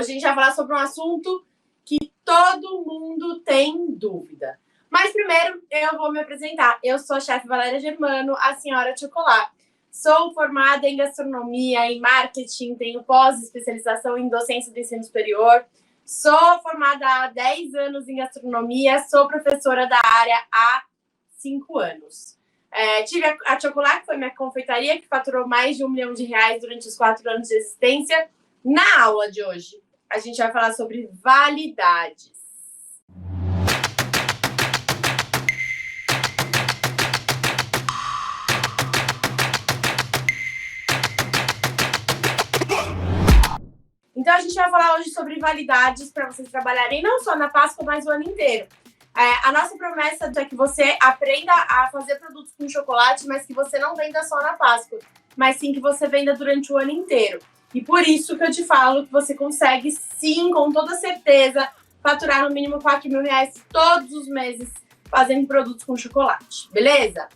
Hoje a gente vai falar sobre um assunto que todo mundo tem dúvida. Mas primeiro eu vou me apresentar. Eu sou a chefe Valéria Germano, a senhora Chocolate. Sou formada em gastronomia, em marketing, tenho pós-especialização em docência do ensino superior. Sou formada há 10 anos em gastronomia, sou professora da área há 5 anos. Tive a Chocolate, que foi minha confeitaria, que faturou mais de R$1 milhão durante os 4 anos de existência. Na aula de hoje, a gente vai falar sobre validades. Então, a gente vai falar hoje sobre validades para vocês trabalharem não só na Páscoa, mas o ano inteiro. A nossa promessa é que você aprenda a fazer produtos com chocolate, mas que você não venda só na Páscoa, mas sim que você venda durante o ano inteiro. E por isso que eu te falo que você consegue, sim, com toda certeza, faturar no mínimo R$4 mil todos os meses fazendo produtos com chocolate, beleza?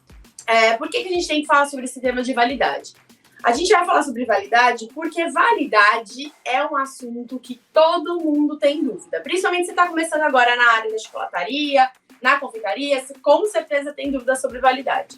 Por que a gente tem que falar sobre esse tema de validade? A gente vai falar sobre validade porque validade é um assunto que todo mundo tem dúvida. Principalmente se você está começando agora na área da chocolataria, na confeitaria, você com certeza tem dúvida sobre validade.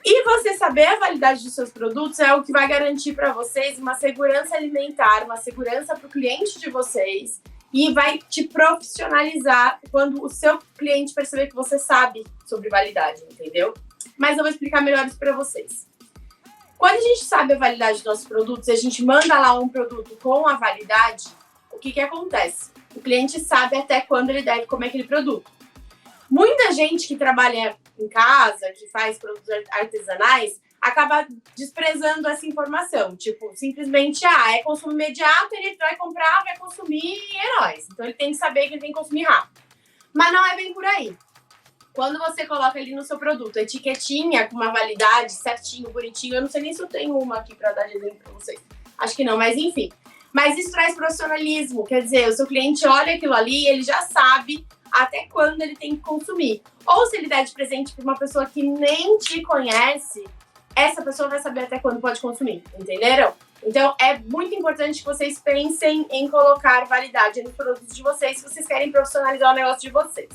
E você saber a validade dos seus produtos é o que vai garantir para vocês uma segurança alimentar, uma segurança para o cliente de vocês e vai te profissionalizar quando o seu cliente perceber que você sabe sobre validade, entendeu? Mas eu vou explicar melhor isso para vocês. Quando a gente sabe a validade dos nossos produtos e a gente manda lá um produto com a validade, o que acontece? O cliente sabe até quando ele deve comer aquele produto. Muita gente que trabalha em casa, que faz produtos artesanais, acaba desprezando essa informação. Tipo, simplesmente, é consumo imediato, ele vai comprar, vai consumir e é nóis. Então ele tem que saber que ele tem que consumir rápido. Mas não é bem por aí. Quando você coloca ali no seu produto a etiquetinha com uma validade certinho, bonitinho, eu não sei nem se eu tenho uma aqui para dar de exemplo para vocês. Acho que não, mas enfim. Mas isso traz profissionalismo, quer dizer, o seu cliente olha aquilo ali, ele já sabe até quando ele tem que consumir. Ou se ele der de presente para uma pessoa que nem te conhece, essa pessoa vai saber até quando pode consumir, entenderam? Então, é muito importante que vocês pensem em colocar validade nos produtos de vocês, se vocês querem profissionalizar o negócio de vocês.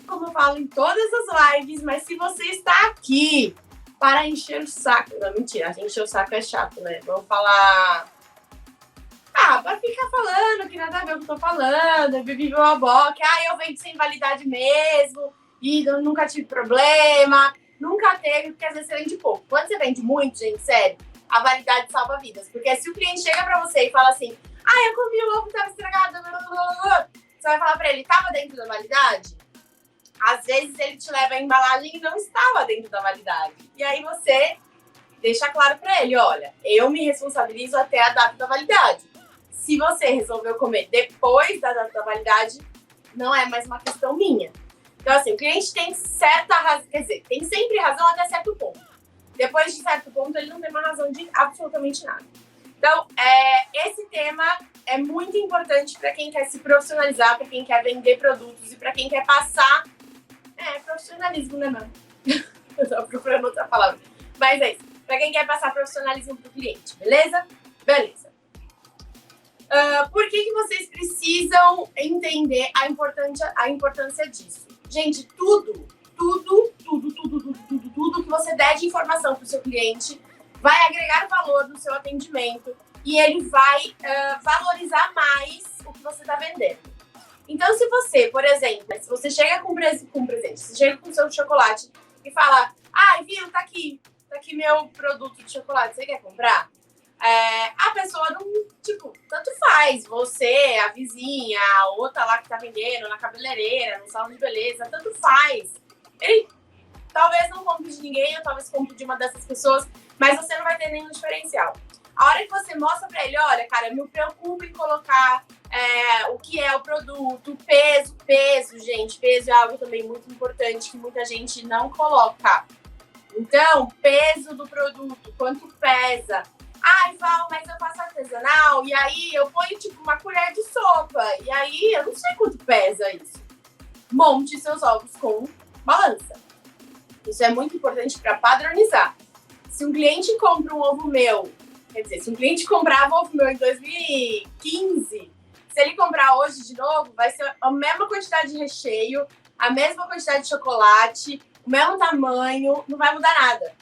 Como eu falo em todas as lives, mas se você está aqui para encher o saco... Não, mentira, encher o saco é chato, né? Vamos falar... para ficar falando que nada a ver com o que eu tô falando, vive uma boca, eu vendo sem validade mesmo, e eu nunca tive problema, nunca teve, porque às vezes você vende pouco. Quando você vende muito, gente, sério, a validade salva vidas. Porque se o cliente chega pra você e fala assim, eu comi o ovo, tava estragado, você vai falar pra ele, tava dentro da validade? Às vezes ele te leva a embalagem e não estava dentro da validade. E aí você deixa claro pra ele, olha, eu me responsabilizo até a data da validade. Se você resolveu comer depois da data da validade, não é mais uma questão minha. Então, assim, o cliente tem certa razão, quer dizer, tem sempre razão até certo ponto. Depois de certo ponto, ele não tem uma razão de absolutamente nada. Então, esse tema é muito importante para quem quer se profissionalizar, para quem quer vender produtos e para quem quer passar... profissionalismo, né, mano? Eu tava procurando outra palavra. Mas é isso. Para quem quer passar profissionalismo pro cliente, beleza? Beleza. Por que vocês precisam entender a importância disso? Gente, tudo que você der de informação para o seu cliente vai agregar valor no seu atendimento e ele vai valorizar mais o que você está vendendo. Então, se você, por exemplo, se você chega com um presente, você chega com o seu chocolate e fala, viu, tá aqui meu produto de chocolate, você quer comprar? A pessoa não, tanto faz, você, a vizinha, a outra lá que tá vendendo, na cabeleireira, no salão de beleza, tanto faz. Ele talvez não compre de ninguém, ou talvez compre de uma dessas pessoas, mas você não vai ter nenhum diferencial. A hora que você mostra pra ele, olha, cara, eu me preocupo em colocar o que é o produto, peso, gente, peso é algo também muito importante que muita gente não coloca. Então, peso do produto, quanto pesa. Val, mas eu faço artesanal e aí eu ponho uma colher de sopa e aí eu não sei quanto pesa isso. Monte seus ovos com balança. Isso é muito importante para padronizar. Se um cliente compra um ovo meu, quer dizer, se um cliente comprava ovo meu em 2015 hoje de novo, vai ser a mesma quantidade de recheio, a mesma quantidade de chocolate, o mesmo tamanho, não vai mudar nada.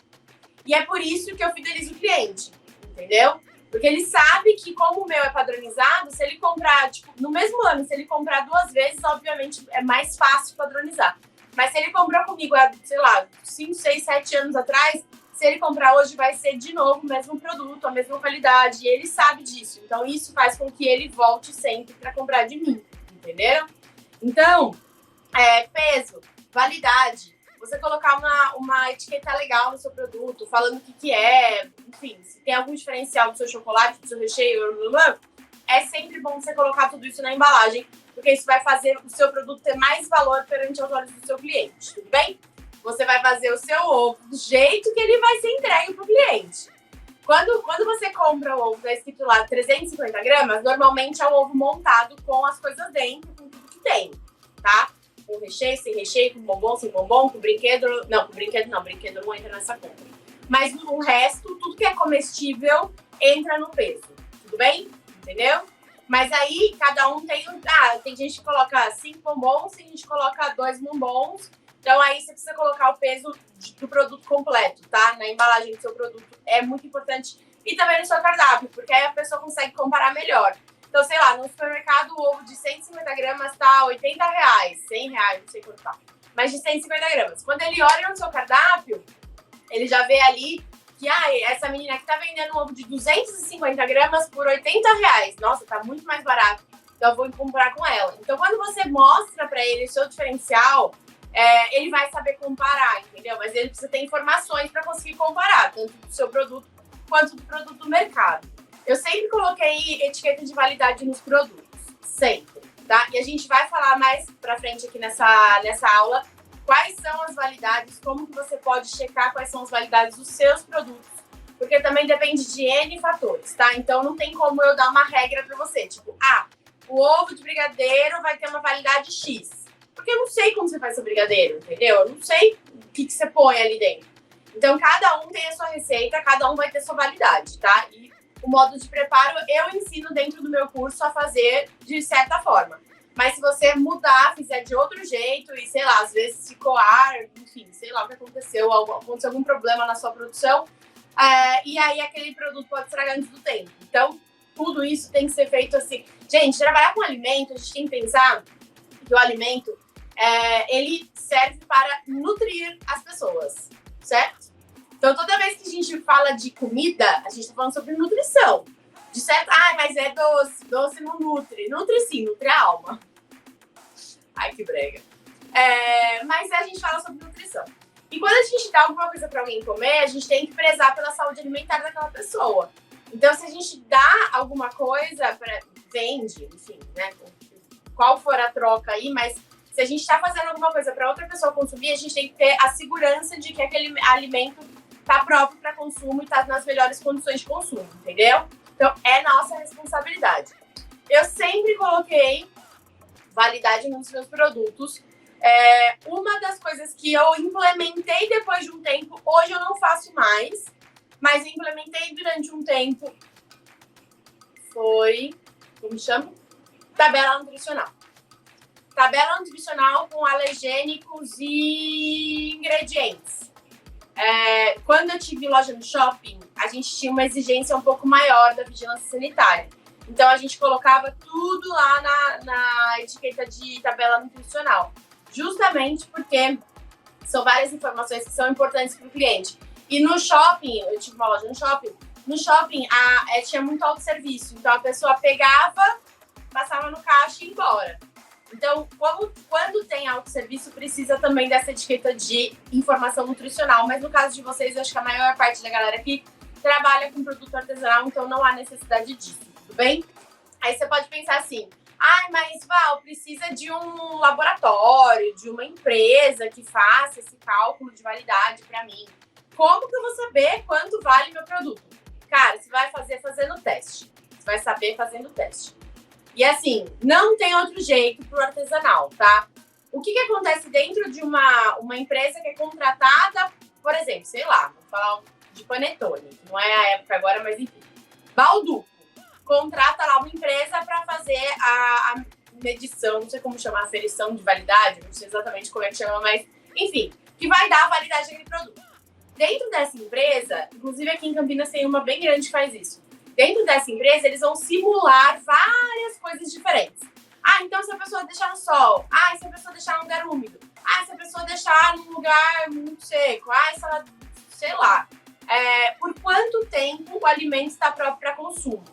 E é por isso que eu fidelizo o cliente, entendeu? Porque ele sabe que, como o meu é padronizado, se ele comprar, tipo, no mesmo ano, se ele comprar 2 vezes, obviamente é mais fácil padronizar. Mas se ele comprou comigo há, sei lá, 5, 6, 7 anos atrás, se ele comprar hoje, vai ser de novo o mesmo produto, a mesma qualidade. E ele sabe disso. Então, isso faz com que ele volte sempre para comprar de mim, entendeu? Então, peso, validade, você colocar uma etiqueta legal no seu produto, falando o que é, enfim, se tem algum diferencial do seu chocolate, do seu recheio, é sempre bom você colocar tudo isso na embalagem, porque isso vai fazer o seu produto ter mais valor perante os olhos do seu cliente, tudo bem? Você vai fazer o seu ovo do jeito que ele vai ser entregue para o cliente. Quando você compra o ovo, tá escrito lá 350 gramas, normalmente é um ovo montado com as coisas dentro, com tudo que tem, tá? Com recheio, sem recheio, com bombom, sem bombom, com brinquedo. Não, com brinquedo não entra nessa compra. Mas o resto, tudo que é comestível, entra no peso. Tudo bem? Entendeu? Mas aí, cada um tem... tem gente que coloca 5 bombons, tem gente que coloca 2 bombons. Então, aí você precisa colocar o peso do produto completo, tá? Na embalagem do seu produto. É muito importante. E também no seu cardápio, porque aí a pessoa consegue comparar melhor. Então, sei lá, no supermercado o ovo de 150 gramas tá R$80, R$100, não sei quanto tá. Mas de 150 gramas. Quando ele olha no seu cardápio, ele já vê ali que essa menina aqui tá vendendo um ovo de 250 gramas por R$80. Nossa, tá muito mais barato. Então eu vou comprar com ela. Então, quando você mostra pra ele o seu diferencial, ele vai saber comparar, entendeu? Mas ele precisa ter informações pra conseguir comparar, tanto do seu produto quanto do produto do mercado. Eu sempre coloquei etiqueta de validade nos produtos, sempre, tá? E a gente vai falar mais pra frente aqui nessa aula quais são as validades, como que você pode checar quais são as validades dos seus produtos, porque também depende de N fatores, tá? Então não tem como eu dar uma regra pra você, tipo, o ovo de brigadeiro vai ter uma validade X, porque eu não sei como você faz seu brigadeiro, entendeu? Eu não sei o que você põe ali dentro. Então cada um tem a sua receita, cada um vai ter sua validade, tá? E o modo de preparo eu ensino dentro do meu curso a fazer de certa forma. Mas se você mudar, fizer de outro jeito e, sei lá, às vezes se coar, enfim, sei lá o que aconteceu, aconteceu algum problema na sua produção, e aí aquele produto pode estragar antes do tempo. Então, tudo isso tem que ser feito assim. Gente, trabalhar com alimento, a gente tem que pensar que o alimento, ele serve para nutrir as pessoas, certo? Então, toda vez que a gente fala de comida, a gente tá falando sobre nutrição. De certo, mas é doce. Doce não nutre. Nutre sim, nutre a alma. Ai, que brega. Mas a gente fala sobre nutrição. E quando a gente dá alguma coisa pra alguém comer, a gente tem que prezar pela saúde alimentar daquela pessoa. Então, se a gente dá alguma coisa, vende, enfim, né? Qual for a troca aí, mas se a gente tá fazendo alguma coisa pra outra pessoa consumir, a gente tem que ter a segurança de que aquele alimento tá próprio para consumo e tá nas melhores condições de consumo, entendeu? Então, é nossa responsabilidade. Eu sempre coloquei validade nos meus produtos. Uma das coisas que eu implementei depois de um tempo, hoje eu não faço mais, mas eu implementei durante um tempo, foi, como chama? Tabela nutricional. Tabela nutricional com alergênicos e ingredientes. Quando eu tive loja no shopping, a gente tinha uma exigência um pouco maior da vigilância sanitária. Então, a gente colocava tudo lá na etiqueta de tabela nutricional. Justamente porque são várias informações que são importantes para o cliente. E no shopping, eu tive uma loja no shopping, tinha muito autosserviço. Então, a pessoa pegava, passava no caixa e ia embora. Então, quando tem autosserviço, precisa também dessa etiqueta de informação nutricional. Mas no caso de vocês, eu acho que a maior parte da galera aqui trabalha com produto artesanal, então não há necessidade disso, tudo bem? Aí você pode pensar assim, mas Val, precisa de um laboratório, de uma empresa que faça esse cálculo de validade para mim. Como que eu vou saber quanto vale meu produto? Cara, você vai fazer fazendo teste. Você vai saber fazendo teste. E assim, não tem outro jeito pro artesanal, tá? O que acontece dentro de uma empresa que é contratada, por exemplo, sei lá, vou falar de panetone, não é a época agora, mas enfim. Balduco contrata lá uma empresa para fazer medição, não sei como chamar, aferição de validade, não sei exatamente como é que chama, mas enfim, que vai dar a validade daquele produto. Dentro dessa empresa, inclusive aqui em Campinas tem uma bem grande que faz isso. Dentro dessa empresa, eles vão simular várias coisas diferentes. Então se a pessoa deixar no sol, se a pessoa deixar num lugar úmido, se a pessoa deixar num lugar muito seco, se ela, sei lá, por quanto tempo o alimento está próprio para consumo.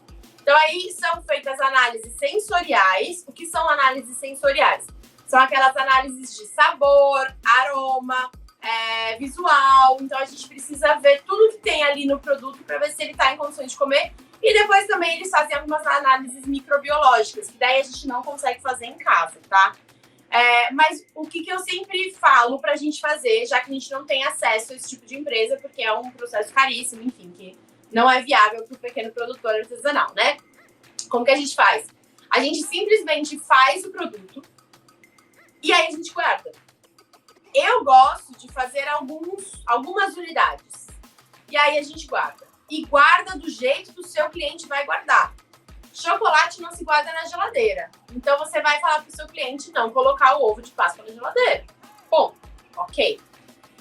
Então aí são feitas análises sensoriais. O que são análises sensoriais? São aquelas análises de sabor, aroma, visual. Então a gente precisa ver tudo que tem ali no produto para ver se ele está em condições de comer. E depois também eles fazem algumas análises microbiológicas, que daí a gente não consegue fazer em casa, tá? Mas o que eu sempre falo pra gente fazer, já que a gente não tem acesso a esse tipo de empresa, porque é um processo caríssimo, enfim, que não é viável para o pequeno produtor artesanal, né? Como que a gente faz? A gente simplesmente faz o produto e aí a gente guarda. Eu gosto de fazer algumas unidades. E aí a gente guarda. E guarda do jeito que o seu cliente vai guardar. Chocolate não se guarda na geladeira. Então você vai falar pro seu cliente não colocar o ovo de Páscoa na geladeira. Bom, ok.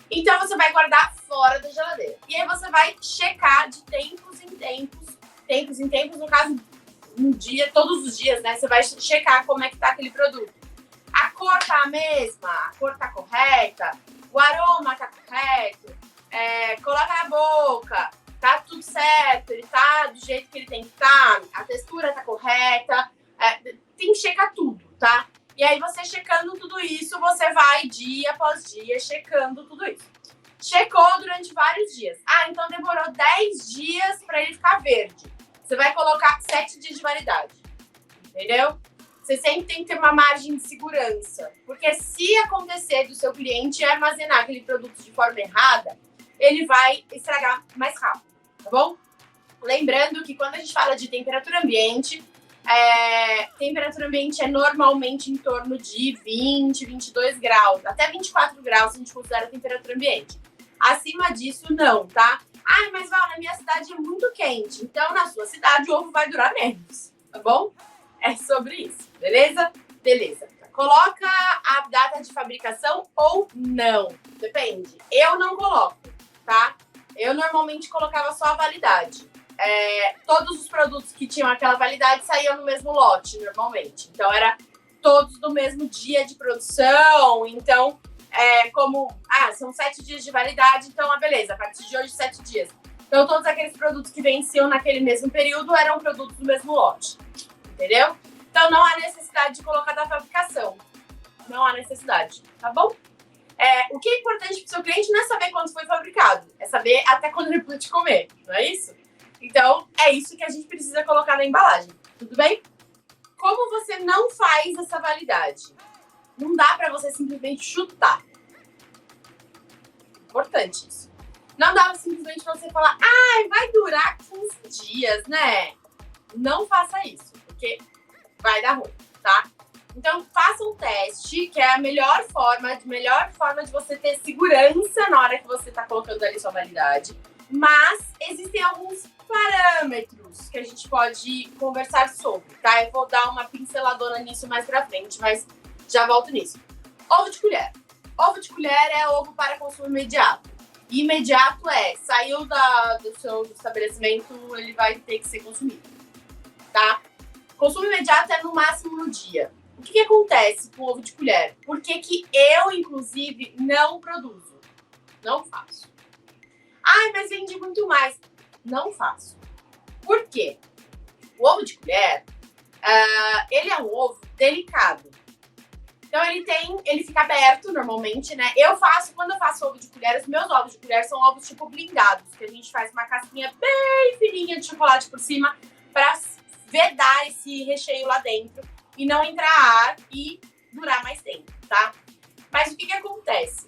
Então você vai guardar fora da geladeira. E aí você vai checar de tempos em tempos, no caso, um dia, todos os dias, né? Você vai checar como é que tá aquele produto. A cor tá a mesma, a cor tá correta, o aroma tá correto, coloca na boca, tá tudo certo, ele tá do jeito que ele tem que estar, a textura tá correta, tem que checar tudo, tá? E aí você checando tudo isso, você vai dia após dia checando tudo isso. Checou durante vários dias. Então demorou 10 dias para ele ficar verde. Você vai colocar 7 dias de validade, entendeu? Você sempre tem que ter uma margem de segurança, porque se acontecer do seu cliente armazenar aquele produto de forma errada, ele vai estragar mais rápido, tá bom? Lembrando que quando a gente fala de temperatura ambiente é normalmente em torno de 20, 22 graus, até 24 graus a gente considera temperatura ambiente. Acima disso, não, tá? Mas Val, na minha cidade é muito quente, então na sua cidade o ovo vai durar menos, tá bom? É sobre isso, beleza? Beleza. Coloca a data de fabricação ou não, depende. Eu não coloco, tá? Eu normalmente colocava só a validade. Todos os produtos que tinham aquela validade saíam no mesmo lote, normalmente. Então, era todos no mesmo dia de produção. Então, são 7 dias de validade, então, beleza, a partir de hoje, 7 dias. Então, todos aqueles produtos que venciam naquele mesmo período eram produtos do mesmo lote. Entendeu? Então, não há necessidade de colocar da fabricação. Não há necessidade, tá bom? O que é importante para o seu cliente não é saber quando foi fabricado, é saber até quando ele pode comer, não é isso? Então, é isso que a gente precisa colocar na embalagem, tudo bem? Como você não faz essa validade? Não dá para você simplesmente chutar. Importante isso. Não dá simplesmente pra você falar, vai durar 15 dias, né? Não faça isso, porque vai dar ruim, tá? Então, faça um teste, que é a melhor forma de você ter segurança na hora que você tá colocando ali sua validade. Mas existem alguns parâmetros que a gente pode conversar sobre, tá? Eu vou dar uma pinceladona nisso mais pra frente, mas já volto nisso. Ovo de colher. Ovo de colher é ovo para consumo imediato. Imediato saiu do seu estabelecimento, ele vai ter que ser consumido, tá? Consumo imediato é no máximo no dia. O que acontece com o ovo de colher? Por que eu, inclusive, não produzo? Não faço. Mas vendi muito mais. Não faço. Por quê? O ovo de colher, ele é um ovo delicado. Então, ele fica aberto normalmente, né? Quando eu faço ovo de colher, os meus ovos de colher são ovos tipo blindados, que a gente faz uma casquinha bem fininha de chocolate por cima para vedar esse recheio lá dentro e não entrar ar e durar mais tempo, tá? Mas o que acontece?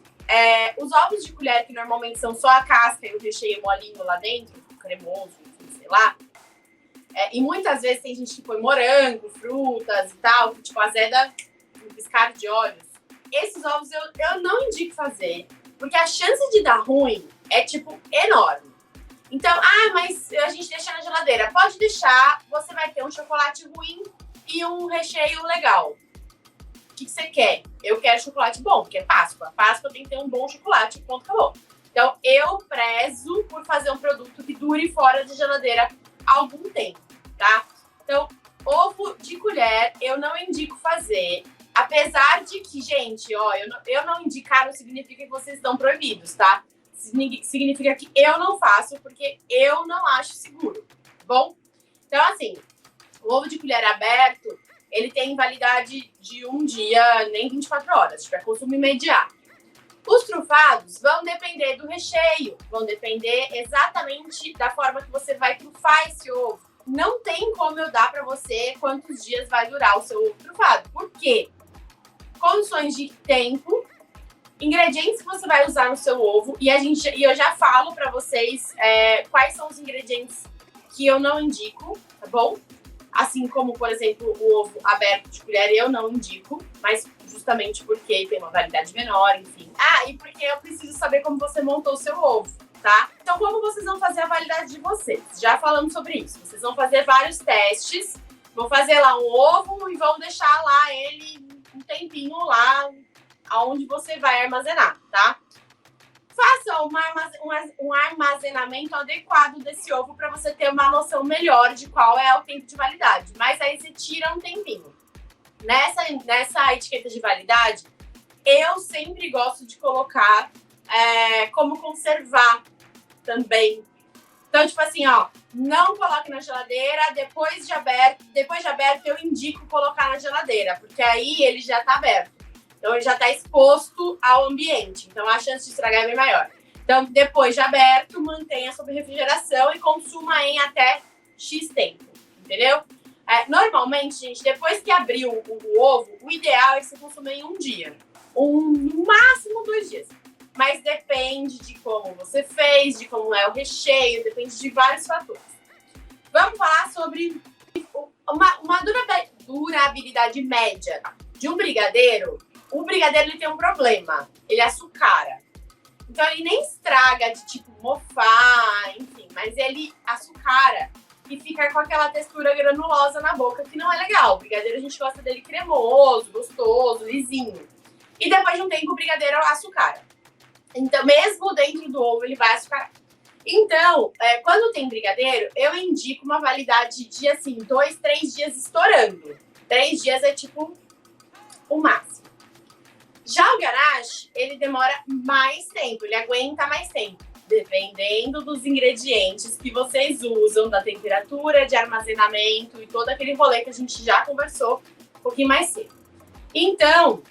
Os ovos de colher, que normalmente são só a casca e o recheio molinho lá dentro, cremoso, enfim, sei lá, e muitas vezes tem gente que põe morango, frutas e tal, que tipo azeda um piscar de olhos. Esses ovos eu não indico fazer, porque a chance de dar ruim é tipo enorme. Então, mas a gente deixa na geladeira. Pode deixar, você vai ter um chocolate ruim e um recheio legal. que você quer? Eu quero chocolate bom, porque é Páscoa. Páscoa tem que ter um bom chocolate, ponto, acabou. Então, eu prezo por fazer um produto que dure fora de geladeira algum tempo, tá? Então, ovo de colher, eu não indico fazer. Apesar de que, gente, ó, eu não indicar não significa que vocês estão proibidos, tá? Significa que eu não faço, porque eu não acho seguro, tá bom? Então, assim, o ovo de colher aberto, ele tem validade de um dia, nem 24 horas, tipo, é consumo imediato. Os trufados vão depender do recheio, vão depender exatamente da forma que você vai trufar esse ovo. Não tem como eu dar para você quantos dias vai durar o seu ovo trufado. Por quê? Condições de tempo, ingredientes que você vai usar no seu ovo, e eu já falo para vocês quais são os ingredientes que eu não indico, tá bom? Assim como, por exemplo, o ovo aberto de colher eu não indico, mas justamente porque tem uma validade menor, enfim. E porque eu preciso saber como você montou o seu ovo, tá? Então, como vocês vão fazer a validade de vocês? Já falamos sobre isso. Vocês vão fazer vários testes, vão fazer lá um ovo e vão deixar lá ele um tempinho lá aonde você vai armazenar, tá? Faça um armazenamento adequado desse ovo para você ter uma noção melhor de qual é o tempo de validade. Mas aí você tira um tempinho. Nessa etiqueta de validade, eu sempre gosto de colocar como conservar também. Então, tipo assim, ó, não coloque na geladeira, depois de aberto eu indico colocar na geladeira, porque aí ele já tá aberto. Então, ele já está exposto ao ambiente. Então, a chance de estragar é bem maior. Então, depois de aberto, mantenha sob refrigeração e consuma em até X tempo. Entendeu? Normalmente, gente, depois que abriu o ovo, o ideal é que você consuma em um dia. No máximo 2 dias. Mas depende de como você fez, de como é o recheio, depende de vários fatores. Vamos falar sobre uma durabilidade média de um brigadeiro. O brigadeiro ele tem um problema, ele açucara. Então ele nem estraga de tipo mofar, enfim, mas ele açucara e fica com aquela textura granulosa na boca que não é legal. O brigadeiro a gente gosta dele cremoso, gostoso, lisinho. E depois de um tempo o brigadeiro açucara. Então mesmo dentro do ovo ele vai açucarar. Então, quando tem brigadeiro, eu indico uma validade de assim, 2, 3 dias estourando. 3 dias é tipo o máximo. Já o ganache, ele demora mais tempo, ele aguenta mais tempo, dependendo dos ingredientes que vocês usam, da temperatura de armazenamento e todo aquele rolê que a gente já conversou um pouquinho mais cedo. Então,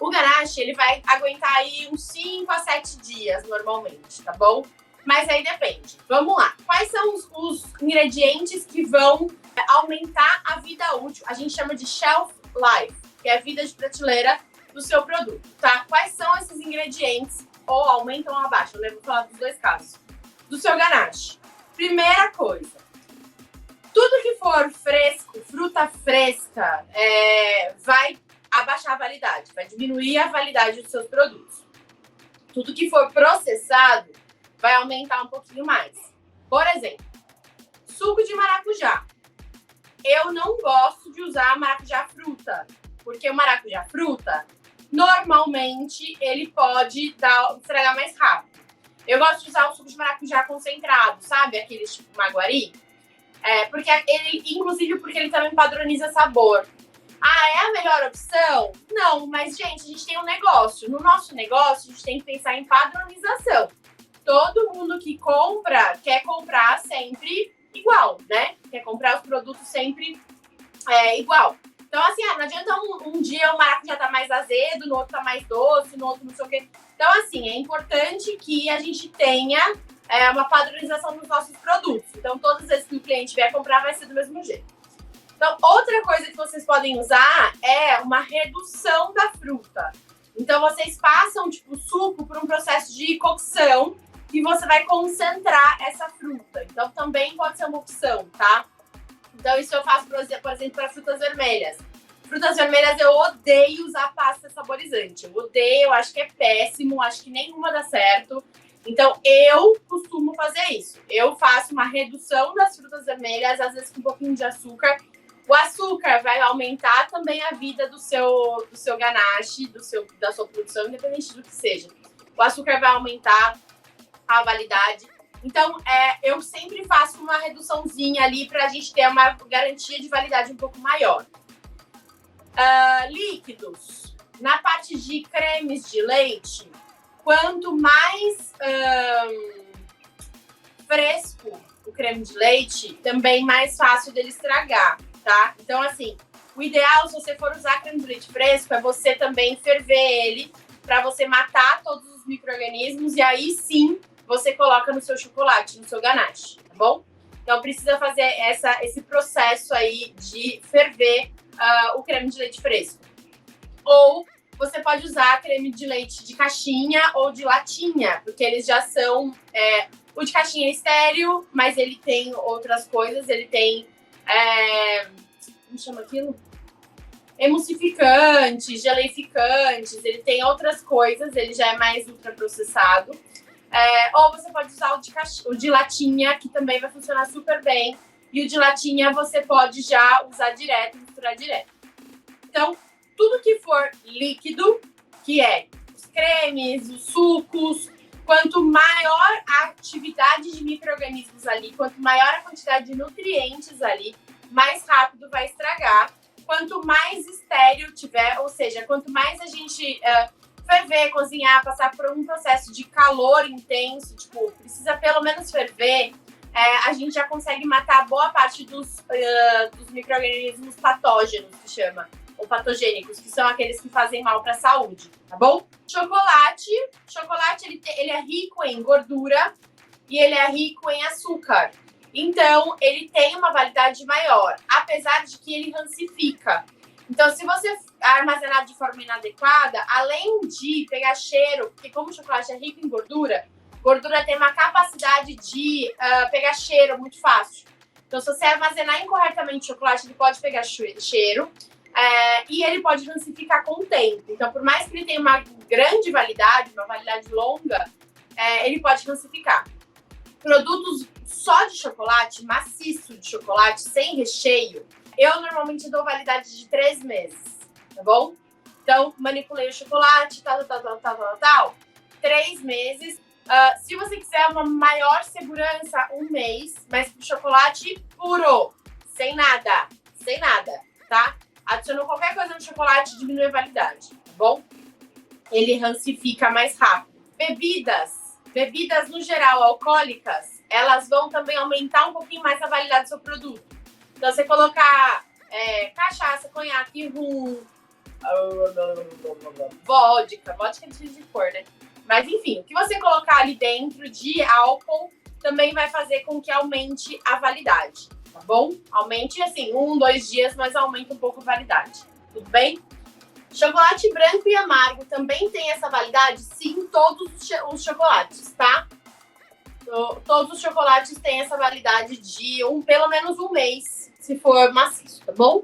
o ganache, ele vai aguentar aí uns 5 a 7 dias normalmente, tá bom? Mas aí depende. Vamos lá. Quais são os ingredientes que vão aumentar a vida útil? A gente chama de shelf life, que é a vida de prateleira do seu produto, tá? Quais são esses ingredientes? Ou aumentam ou abaixam, né? Vou falar dos 2 casos. Do seu ganache. Primeira coisa. Tudo que for fresco, fruta fresca, vai abaixar a validade. Vai diminuir a validade dos seus produtos. Tudo que for processado vai aumentar um pouquinho mais. Por exemplo, suco de maracujá. Eu não gosto de usar maracujá fruta, porque o maracujá fruta, normalmente, ele pode estragar mais rápido. Eu gosto de usar o suco de maracujá concentrado, sabe? Aqueles tipo Maguari. Inclusive porque ele também padroniza sabor. É a melhor opção? Não, mas, gente, a gente tem um negócio. No nosso negócio, a gente tem que pensar em padronização. Todo mundo que compra, quer comprar sempre igual, né? Quer comprar os produtos sempre igual. Então, assim, não adianta um dia o maracujá tá mais azedo, no outro tá mais doce, no outro não sei o quê. Então, assim, é importante que a gente tenha uma padronização nos nossos produtos. Então, todas as vezes que o cliente vier comprar, vai ser do mesmo jeito. Então, outra coisa que vocês podem usar é uma redução da fruta. Então, vocês passam, tipo, o suco por um processo de cocção e você vai concentrar essa fruta. Então, também pode ser uma opção, tá? Então, isso eu faço, por exemplo, para frutas vermelhas. Frutas vermelhas, eu odeio usar pasta saborizante. Eu odeio, eu acho que é péssimo, acho que nenhuma dá certo. Então, eu costumo fazer isso. Eu faço uma redução das frutas vermelhas, às vezes com um pouquinho de açúcar, O açúcar vai aumentar também a vida do seu ganache, da sua produção, independente do que seja. O açúcar vai aumentar a validade. Então, eu sempre faço uma reduçãozinha ali para a gente ter uma garantia de validade um pouco maior. Líquidos. Na parte de cremes de leite, quanto mais fresco o creme de leite, também mais fácil dele estragar, tá? Então, assim, o ideal, se você for usar creme de leite fresco, é você também ferver ele para você matar todos os micro-organismos e aí sim você coloca no seu chocolate, no seu ganache, tá bom? Então, precisa fazer esse processo aí de ferver o creme de leite fresco. Ou você pode usar creme de leite de caixinha ou de latinha, porque eles já são... o de caixinha é estéril, mas ele tem outras coisas, ele tem... como chama aquilo? Emulsificantes, geleificantes, ele tem outras coisas, ele já é mais ultraprocessado. Ou você pode usar o de latinha, que também vai funcionar super bem. E o de latinha você pode já usar direto, misturar direto. Então, tudo que for líquido, que é os cremes, os sucos, quanto maior a atividade de micro-organismos ali, quanto maior a quantidade de nutrientes ali, mais rápido vai estragar. Quanto mais estéril tiver, ou seja, quanto mais a gente ferver, cozinhar, passar por um processo de calor intenso, tipo, precisa pelo menos ferver, a gente já consegue matar boa parte dos micro-organismos patógenos, que chama, ou patogênicos, que são aqueles que fazem mal para a saúde, tá bom? Chocolate, ele é rico em gordura e ele é rico em açúcar. Então, ele tem uma validade maior, apesar de que ele rancifica. Então, se você armazenar de forma inadequada, além de pegar cheiro, porque como o chocolate é rico em gordura tem uma capacidade de pegar cheiro muito fácil. Então, se você armazenar incorretamente o chocolate, ele pode pegar cheiro e ele pode rancificar com o tempo. Então, por mais que ele tenha uma grande validade, uma validade longa, ele pode rancificar. Produtos só de chocolate, maciço de chocolate, sem recheio, eu normalmente dou validade de 3 meses, tá bom? Então, manipulei o chocolate, tal, 3 meses. Se você quiser uma maior segurança, 1 mês, mas pro chocolate puro, sem nada, tá? Adicionou qualquer coisa no chocolate, diminui a validade, tá bom? Ele rancifica mais rápido. Bebidas no geral, alcoólicas, elas vão também aumentar um pouquinho mais a validade do seu produto. Então, você colocar cachaça, conhaque, rum, vodka é difícil de cor, né? Mas, enfim, o que você colocar ali dentro de álcool também vai fazer com que aumente a validade, tá bom? Aumente, assim, 1, 2 dias, mas aumenta um pouco a validade. Tudo bem? Chocolate branco e amargo também tem essa validade? Sim, todos os chocolates, tá? Todos os chocolates têm essa validade de pelo menos 1 mês, se for maciço, tá bom?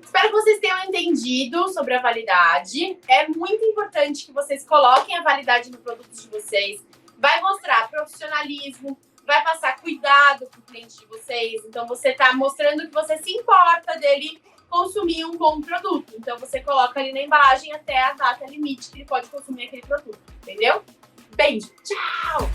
Espero que vocês tenham entendido sobre a validade. É muito importante que vocês coloquem a validade no produto de vocês. Vai mostrar profissionalismo, vai passar cuidado para o cliente de vocês. Então, você está mostrando que você se importa dele consumir um bom produto. Então, você coloca ali na embalagem até a data limite que ele pode consumir aquele produto, entendeu? Beijo, tchau!